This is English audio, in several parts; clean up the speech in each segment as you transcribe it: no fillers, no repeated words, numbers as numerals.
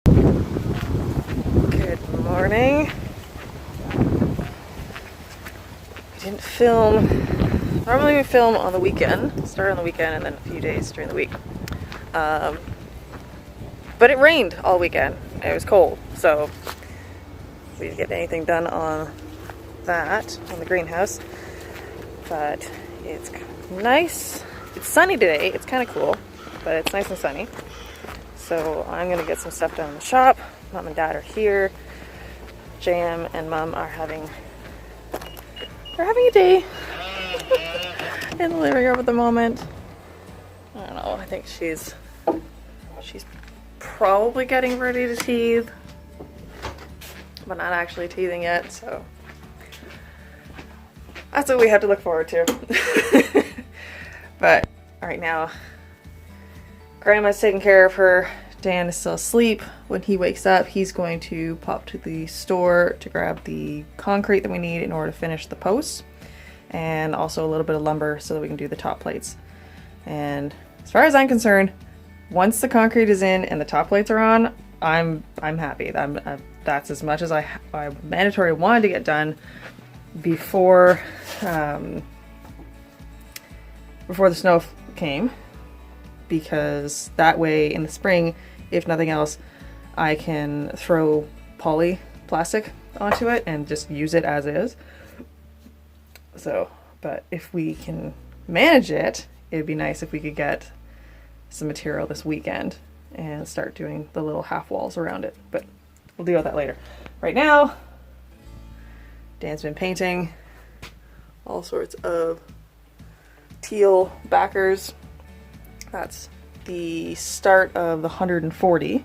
Good morning. We didn't film. Normally we film on the weekend, start on the weekend and then a few days during the week. But it rained all weekend. It was cold, so we didn't get anything done on that, on the greenhouse. But it's nice. It's sunny today. It's kind of cool, but it's nice and sunny. So I'm gonna get some stuff done in the shop. Mom and Dad are here. JM and Mom are having a day in the living room at the moment. I don't know. I think she's probably getting ready to teethe, but not actually teething yet. So that's what we have to look forward to. But right now, Grandma's taking care of her. Dan is still asleep. When he wakes up, he's going to pop to the store to grab the concrete that we need in order to finish the posts, and also a little bit of lumber so that we can do the top plates. And as far as I'm concerned, once the concrete is in and the top plates are on, I'm happy. That's as much as I mandatory wanted to get done before the snow came. Because that way in the spring, if nothing else, I can throw poly plastic onto it and just use it as is. So, but if we can manage it, it'd be nice if we could get some material this weekend and start doing the little half walls around it. But we'll deal with that later. Right now, Dan's been painting all sorts of teal backers. That's the start of the 140.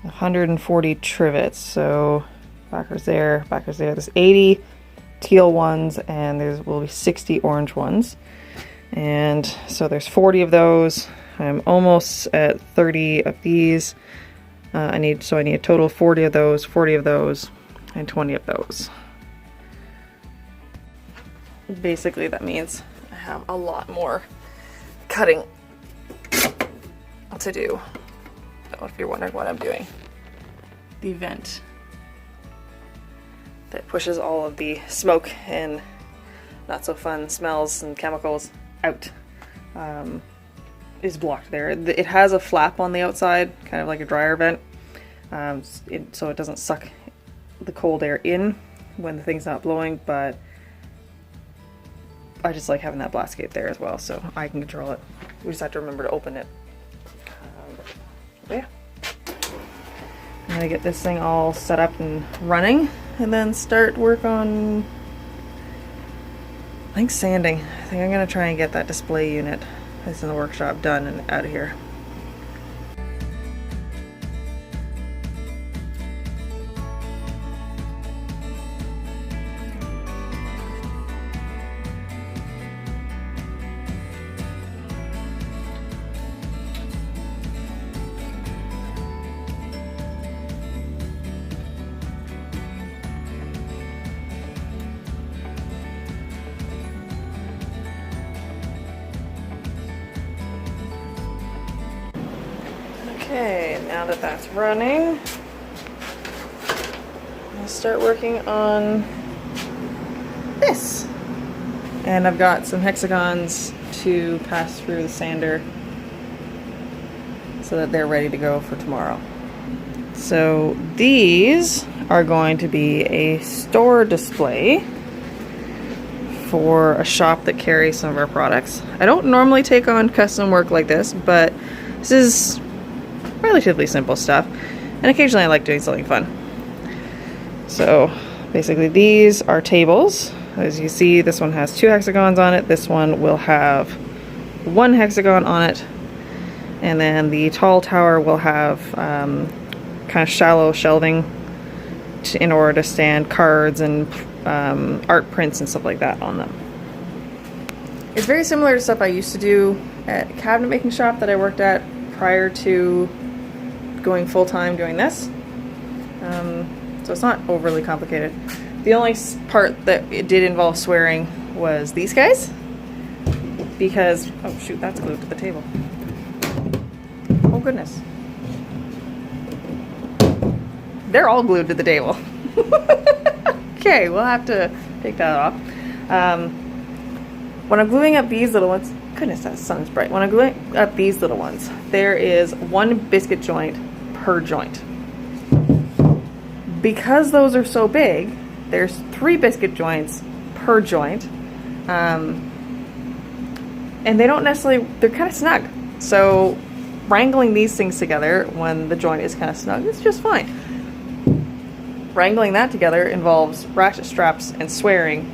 140 trivets. So backers there, backers there. There's 80 teal ones and there will be 60 orange ones. And so there's 40 of those. I'm almost at 30 of these. I need a total of 40 of those, 40 of those, and 20 of those. Basically that means I have a lot more cutting to do. So if you're wondering what I'm doing, the vent that pushes all of the smoke and not so fun smells and chemicals out is blocked there. It has a flap on the outside, kind of like a dryer vent, so it doesn't suck the cold air in when the thing's not blowing, but I just like having that blast gate there as well, so I can control it. We just have to remember to open it. Yeah. I'm gonna get this thing all set up and running, and then start work on, I think, sanding. I think I'm gonna try and get that display unit that's in the workshop done and out of here. Okay, now that that's running, I'll start working on this. And I've got some hexagons to pass through the sander so that they're ready to go for tomorrow. So these are going to be a store display for a shop that carries some of our products. I don't normally take on custom work like this, but this is relatively simple stuff, and occasionally I like doing something fun. So basically these are tables. As you see, this one has 2 hexagons on it, this one will have 1 hexagon on it, and then the tall tower will have kind of shallow shelving in order to stand cards and art prints and stuff like that on them. It's very similar to stuff I used to do at a cabinet making shop that I worked at prior to going full-time doing this. So it's not overly complicated. The only part that it did involve swearing was these guys, because, oh shoot, that's glued to the table. Oh goodness. They're all glued to the table. Okay, we'll have to take that off. When I'm gluing up these little ones, goodness, that sun's bright. When I'm gluing up these little ones, there is one biscuit joint per joint. Because those are so big, there's 3 biscuit joints per joint. And they don't necessarily, they're kind of snug. So wrangling these things together when the joint is kind of snug, it's just fine. Wrangling that together involves ratchet straps and swearing,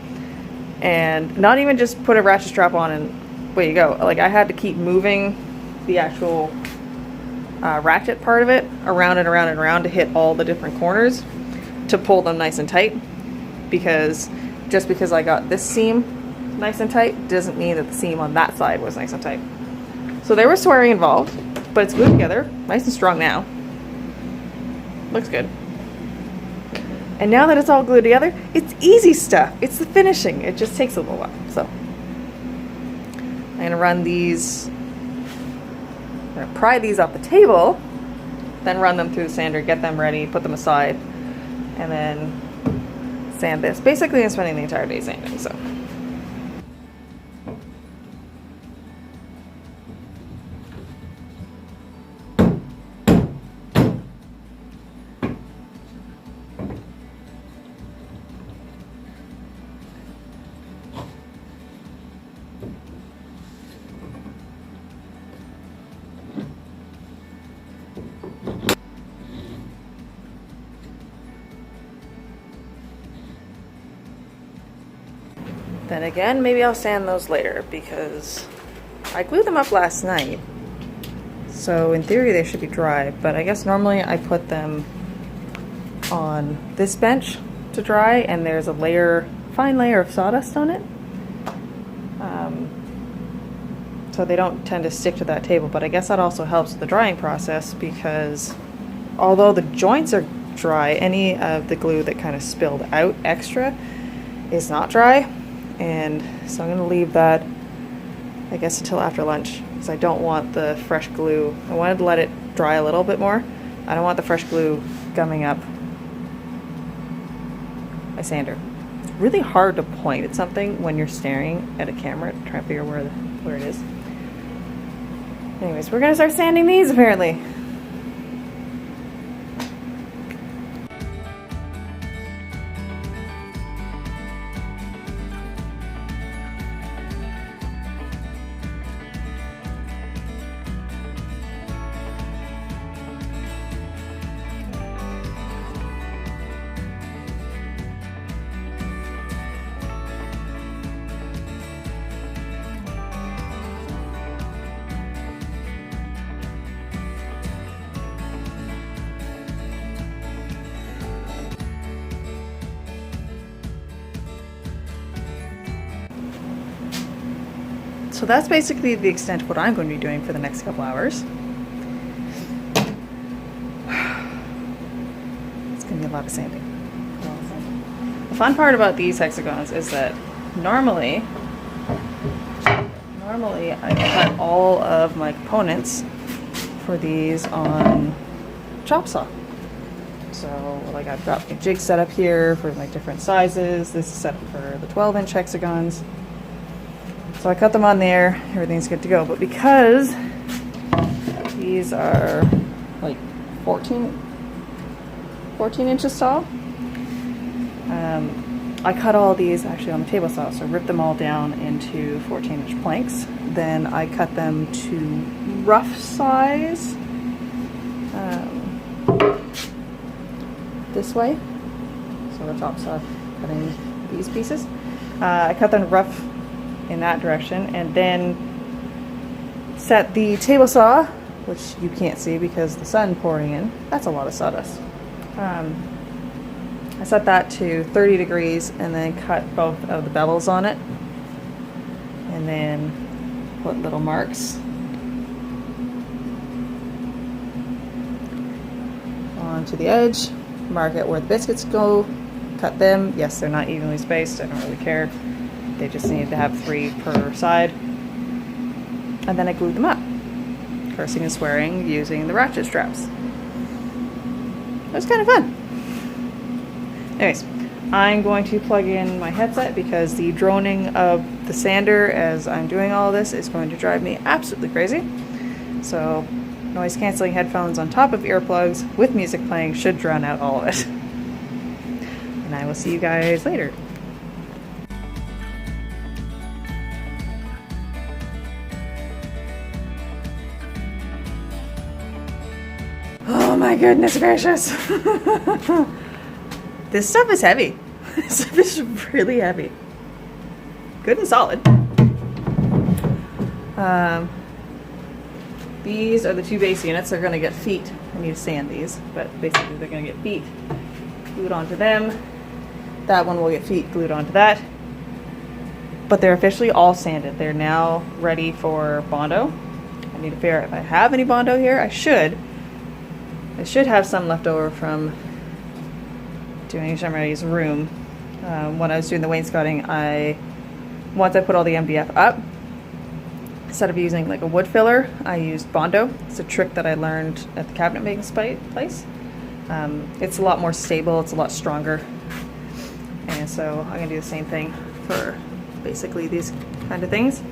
and not even just put a ratchet strap on and way you go. Like, I had to keep moving the actual ratchet part of it around and around and around to hit all the different corners to pull them nice and tight, because just because I got this seam nice and tight doesn't mean that the seam on that side was nice and tight. So there was swearing involved, but it's glued together, nice and strong now. Looks good. And now that it's all glued together, it's easy stuff. It's the finishing. It just takes a little while. So I'm gonna run these, I'm gonna pry these off the table, then run them through the sander, get them ready, put them aside, and then sand this. Basically, I'm spending the entire day sanding, so. Then again, maybe I'll sand those later because I glued them up last night. So in theory they should be dry, but I guess normally I put them on this bench to dry, and there's a layer, fine layer of sawdust on it. So they don't tend to stick to that table, but I guess that also helps the drying process, because although the joints are dry, any of the glue that kind of spilled out extra is not dry. And so I'm going to leave that, I guess, until after lunch, because I don't want the fresh glue. I wanted to let it dry a little bit more. I don't want the fresh glue gumming up my sander. It's really hard to point at something when you're staring at a camera, trying to figure where it is. Anyways, we're going to start sanding these apparently. So that's basically the extent of what I'm going to be doing for the next couple hours. It's going to be a lot of sanding. The fun part about these hexagons is that normally I cut all of my components for these on chop saw. So like I've got my jig set up here for like different sizes. This is set up for the 12-inch hexagons. So I cut them on there, everything's good to go. But because these are like 14 inches tall, I cut all these actually on the table saw. So I ripped them all down into 14-inch planks. Then I cut them to rough size this way. So the top saw cutting these pieces. I cut them rough in that direction, and then set the table saw, which you can't see because the sun pouring in. That's a lot of sawdust. I set that to 30 degrees and then cut both of the bevels on it, and then put little marks onto the edge, mark it where the biscuits go, cut them. Yes, they're not evenly spaced, I don't really care. They just need to have 3 per side. And then I glued them up. cursing and swearing using the ratchet straps. It was kind of fun. Anyways, I'm going to plug in my headset because the droning of the sander as I'm doing all of this is going to drive me absolutely crazy. So noise cancelling headphones on top of earplugs with music playing should drown out all of it. And I will see you guys later. Oh my goodness gracious. This stuff is heavy. This stuff is really heavy. Good and solid. These are the two base units. They're going to get feet. I need to sand these, but basically they're going to get feet glued onto them. That one will get feet glued onto that. But they're officially all sanded. They're now ready for Bondo. I need to figure out if I have any Bondo here. I should have some left over from doing Shamray's room. When I was doing the wainscoting, once I put all the MDF up, instead of using like a wood filler, I used Bondo. It's a trick that I learned at the cabinet making place. It's a lot more stable, it's a lot stronger. And so I'm gonna do the same thing for basically these kind of things.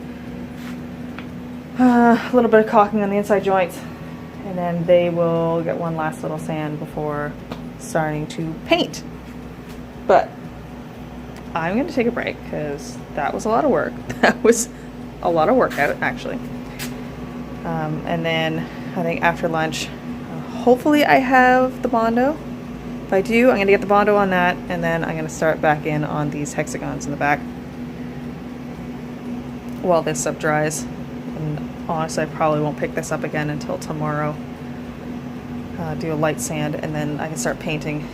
A little bit of caulking on the inside joints, and then they will get one last little sand before starting to paint. But I'm gonna take a break because that was a lot of work. That was a lot of workout actually. And then I think after lunch, hopefully I have the Bondo. If I do, I'm gonna get the Bondo on that, and then I'm gonna start back in on these hexagons in the back while this stuff dries. And honestly, I probably won't pick this up again until tomorrow. Do a light sand, and then I can start painting.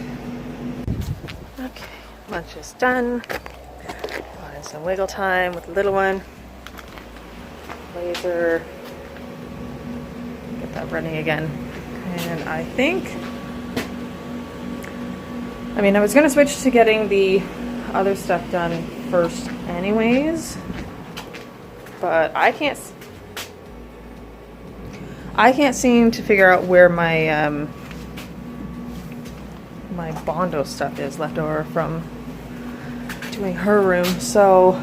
Okay, lunch is done. Some wiggle time with the little one. Laser. Get that running again. And I think, I was gonna switch to getting the other stuff done first anyways, but I can't seem to figure out where my my Bondo stuff is left over from doing her room. So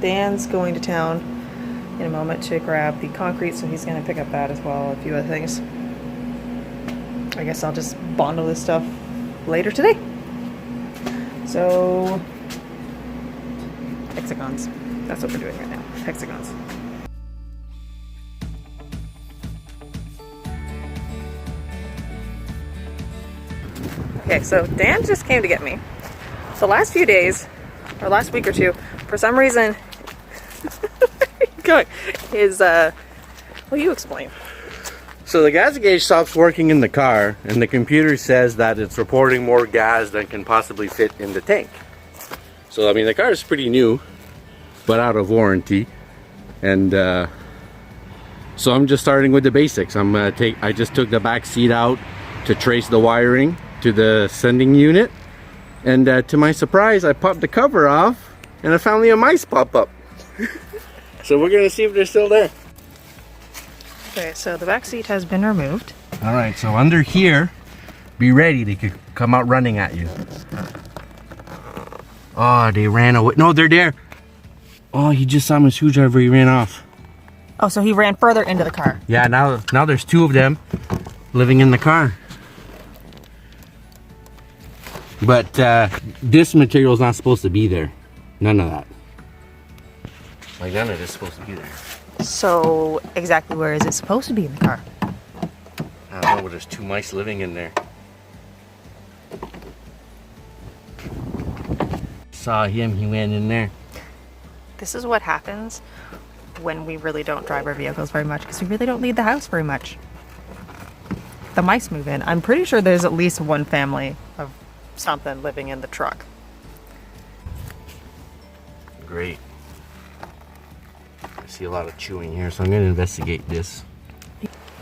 Dan's going to town in a moment to grab the concrete, so he's going to pick up that as well, a few other things. I guess I'll just Bondo this stuff later today. So hexagons, that's what we're doing right now, hexagons. Okay, so Dan just came to get me. The last few days, or last week or two, for some reason, well, you explain. So the gas gauge stops working in the car, and the computer says that it's reporting more gas than can possibly fit in the tank. So the car is pretty new, but out of warranty, and so I'm just starting with the basics. I just took the back seat out to trace the wiring to the sending unit, and to my surprise, I popped the cover off, and a family of mice pop up. So we're gonna see if they're still there. Okay, so the back seat has been removed. All right, so under here, be ready. They could come out running at you. Oh, they ran away. No, they're there. Oh, he just saw my screwdriver. He ran off. Oh, so he ran further into the car. Yeah, now there's two of them living in the car. But this material is not supposed to be there. None of that. Like none of this is supposed to be there. So exactly where is it supposed to be in the car? I don't know, but there's two mice living in there. Saw him, he went in there. This is what happens when we really don't drive our vehicles very much, because we really don't leave the house very much. The mice move in. I'm pretty sure there's at least one family of something living in the truck. Great. I see a lot of chewing here, so I'm going to investigate this.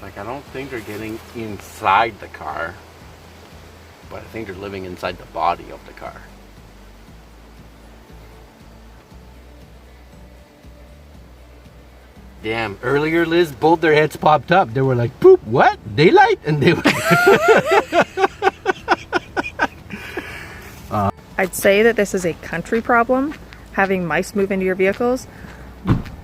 I don't think they're getting inside the car, but I think they're living inside the body of the car. Damn, earlier, Liz, both their heads popped up. They were like, poop, what? Daylight? And they were I'd say that this is a country problem, having mice move into your vehicles,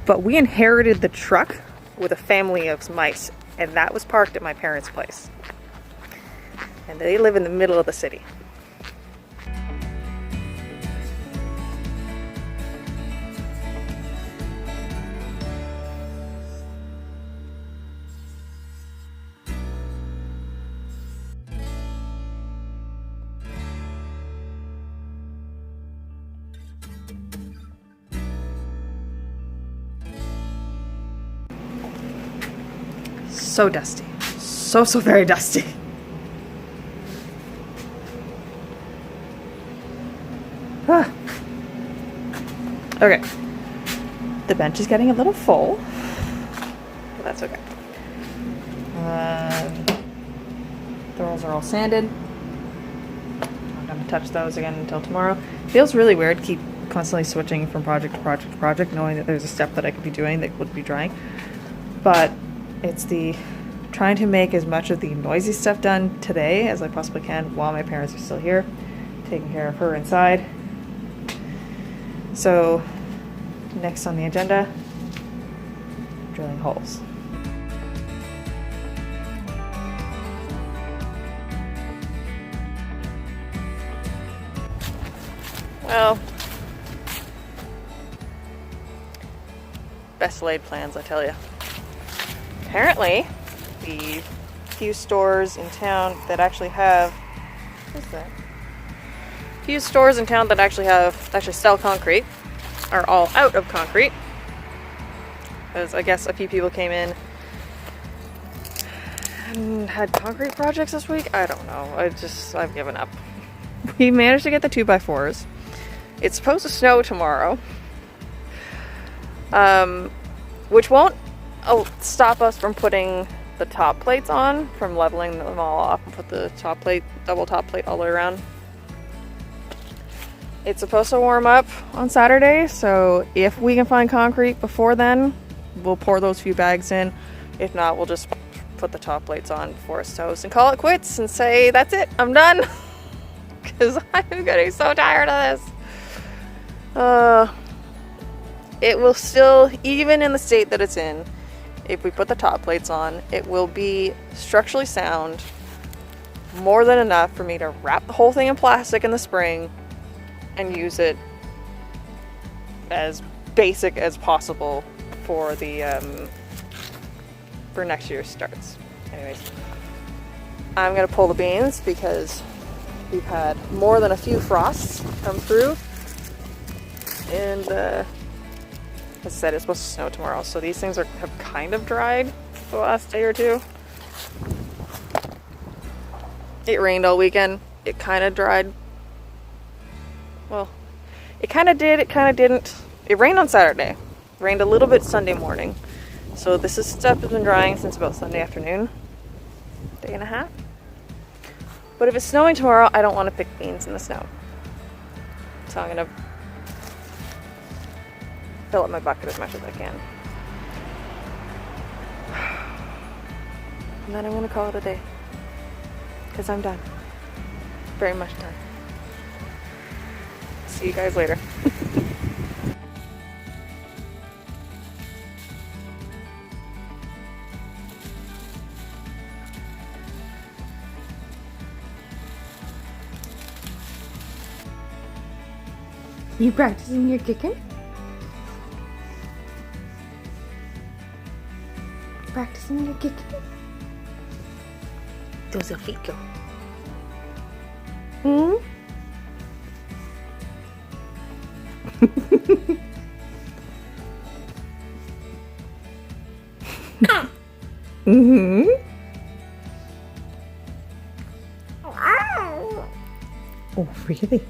but we inherited the truck with a family of mice, and that was parked at my parents' place. And they live in the middle of the city. So dusty. So very dusty. Ah. Okay. The bench is getting a little full, but that's okay. The rolls are all sanded. I'm not gonna touch those again until tomorrow. Feels really weird to keep constantly switching from project to project to project, knowing that there's a step that I could be doing that would be drying. But it's the trying to make as much of the noisy stuff done today as I possibly can while my parents are still here, taking care of her inside. So next on the agenda, drilling holes. Well, best laid plans, I tell you. Apparently, the few stores in town that actually have, what's that? Few stores in town that actually sell concrete are all out of concrete. Because I guess a few people came in and had concrete projects this week. I don't know. I've given up. We managed to get the 2x4s. It's supposed to snow tomorrow. Which won't stop us from putting the top plates on, from leveling them all off and put the top plate, double top plate all the way around. It's supposed to warm up on Saturday, so if we can find concrete before then, we'll pour those few bags in. If not, we'll just put the top plates on before it snows and call it quits and say, that's it, I'm done. Because I'm getting so tired of this. It will still, even in the state that it's in, if we put the top plates on, it will be structurally sound, more than enough for me to wrap the whole thing in plastic in the spring and use it as basic as possible for the for next year's starts. Anyways, I'm gonna pull the beams because we've had more than a few frosts come through, and as I said, it's supposed to snow tomorrow, so these things have kind of dried the last day or two. It rained all weekend. It kind of dried. Well, it kind of did, it kind of didn't. It rained on Saturday. Rained a little bit Sunday morning. So this stuff has been drying since about Sunday afternoon. Day and a half. But if it's snowing tomorrow, I don't want to pick beans in the snow. So I'm going to fill up my bucket as much as I can. And then I'm going to call it a day. Because I'm done. Very much done. See you guys later. You practicing your kicking? Practicing your kicking? Does your feet go? Hmm? Mm-hmm. Oh, really?